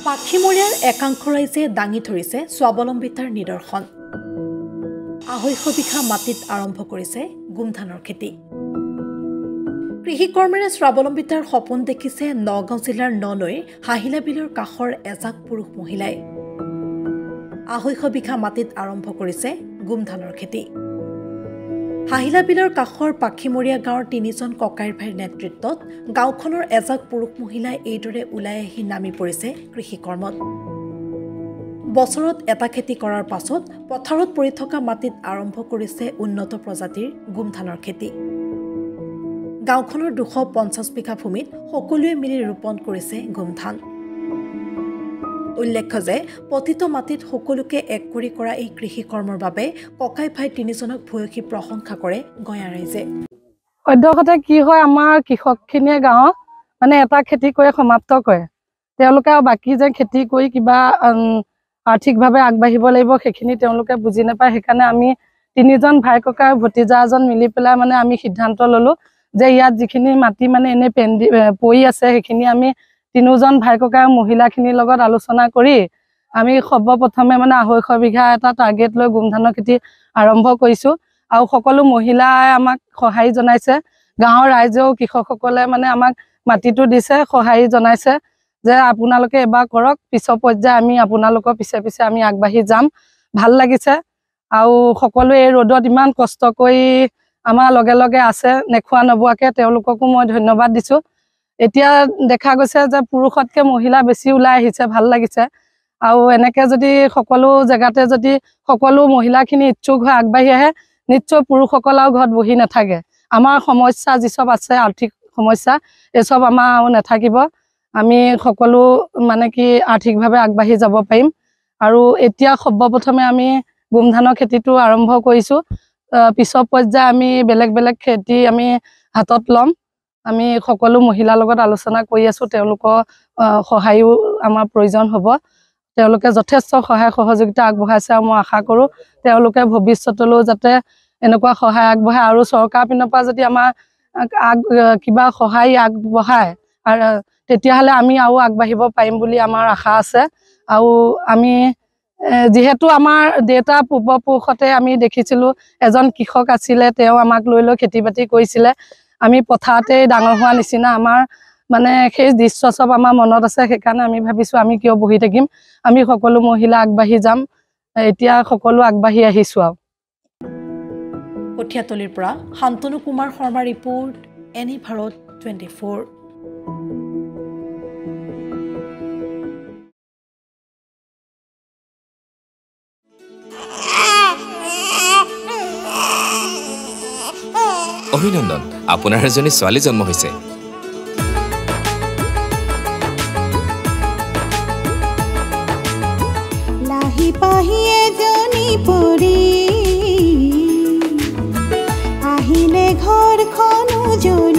পাখিমৰীয়াৰ একাংশ ৰাইজে দাঙি ধৰিছে স্বাৱলম্বিতাৰ নিদৰ্শন। 250 বিঘা মাটিত আৰম্ভ কৰিছে গোমধানৰ খেতি। কৃষিকৰ্মেৰে স্বাৱলম্বিতাৰ সপোন দেখিছে নগাঁও জিলাৰ ননৈৰ হাহিলা বিলৰ কাষৰ এজাক পুৰুষ মহিলাই। 250 বিঘা মাটিত আৰম্ভ কৰিছে গোমধানৰ খেতি। হাহিলা বিলৰ কাষৰ পাখিমৰীয়া গাঁৱৰ 3জন ককাইৰ ভাইৰ নেতৃত্বত গাঁওখনৰ এজাক পুৰুষ মহিলাই এইদৰে ওলাই আহি নামি পৰিছে কৃষিকৰ্মত। বছৰত এটা খেতি কৰাৰ পাছত পথাৰত পৰি থকা মাটিত আৰম্ভ কৰিছে উন্নত প্ৰজাতিৰ গোমধানৰ খেতি। গাঁওখনৰ 250 বিঘা ভূমিত সকলোৱে মিলি ৰোপণ কৰিছে গোমধান। উল্লেখ্য যে পতিত মাটিত সকলোকে এক কৰি কৰা এই কৃষিকৰ্মৰ বাবে ককাই ভাই 3জনক ভূয়সী প্ৰশংসা কৰে গঞা ৰাইজে। সদ্যহতে কি হয়, আমাৰ কৃষকখিনিয়ে গাঁৱত মানে এটা খেতি কৰি সমাপ্ত কৰে। তেওঁলোকে বাকী যে খেতি কৰি কিবা আৰ্থিকভাৱে আগবাঢ়িব লাগিব সেইখিনি তেওঁলোকে বুজি নাপায়। সেইকাৰণে আমি 3জন ভাই ককাই ভতিজা এজন মিলি পেলাই মানে আমি সিদ্ধান্ত ললো যে ইয়াত যিখিনি মাটি মানে এনে পৰি আছে সেইখিনি আমি 3জন ভাই ককাই মহিলাখিনিৰ লগত আলোচনা কৰি আমি সৰ্বপ্ৰথমে মানে 250 বিঘা এটা টাৰ্গেট লৈ গোমধানৰ খেতি আৰম্ভ কৰিছোঁ। আৰু সকলো মহিলাই আমাক সহায় জনাইছে। গাঁৱৰ ৰাইজেও কৃষকসকলে মানে আমাক মাটিটো দিছে, সহায় জনাইছে যে আপোনালোকে এবাৰ কৰক, পিছৰ পৰ্যায়ে আমি আপোনালোকৰ পিছে পিছে আমি আগবাঢ়ি যাম। ভাল লাগিছে। আৰু সকলোৱে এই ৰ'দত ইমান কষ্ট কৰি আমাৰ লগে লগে আছে, নেখোৱা নবোৱাকৈ তেওঁলোককো মই ধন্যবাদ দিছোঁ। এতিয়া দেখা গৈছে যে পুৰুষতকৈ মহিলা বেছি ওলাই আহিছে, ভাল লাগিছে। আৰু এনেকৈ যদি সকলো জেগাতে যদি সকলো মহিলাখিনি ইচ্ছুক হৈ আগবাঢ়ি আহে, নিশ্চয় পুৰুষসকল আৰু ঘৰত বহি নাথাকে। আমাৰ সমস্যা যিসব আছে, আৰ্থিক সমস্যা, এইসব আমাৰ আৰু নাথাকিব। আমি সকলো মানে কি আৰ্থিকভাৱে আগবাঢ়ি যাব পাৰিম। আৰু এতিয়া সৰ্বপ্ৰথমে আমি গোমধানৰ খেতিটো আৰম্ভ কৰিছোঁ। পিছৰ পৰ্যায়ে আমি বেলেগ বেলেগ খেতি আমি হাতত ল'ম। আমি সকলো মহিলাৰ লগত আলোচনা কৰি আছোঁ। তেওঁলোকৰ সহায়ো আমাৰ প্ৰয়োজন হ'ব। তেওঁলোকে যথেষ্ট সহায় সহযোগিতা আগবঢ়াইছে আৰু মই আশা কৰোঁ তেওঁলোকে ভৱিষ্যতলৈও যাতে এনেকুৱা সহায় আগবঢ়ায়। আৰু চৰকাৰৰ পিনৰ পৰা যদি আমাৰ কিবা সহায় আগবঢ়ায় তেতিয়াহ'লে আমি আৰু আগবাঢ়িব পাৰিম বুলি আমাৰ আশা আছে। আৰু আমি যিহেতু আমাৰ দেউতা পূৰ্বপুৰুষতে আমি দেখিছিলোঁ এজন কৃষক আছিলে, তেওঁ আমাক লৈ খেতি বাতি কৰিছিলে। আমি পথাৰতে ডাঙৰ হোৱা নিচিনা আমাৰ মানে সেই দৃশ্য চব আমাৰ মনত আছে। সেইকাৰণে আমি ভাবিছোঁ আমি কিয় বহি থাকিম, আমি সকলো মহিলা আগবাঢ়ি যাম। এতিয়া সকলো আগবাঢ়ি আহিছোঁ। আৰু কঠীয়াতলিৰ পৰা শান্তনু কুমাৰ শৰ্মা ৰিপৰ্ট, এনি ভাৰত 24। অভিনন্দন, আপোনাৰ এজনী ছোৱালী জন্ম হৈছে। লাহি পাহি এজনী পৰি আহিলে ঘৰখন উজলি।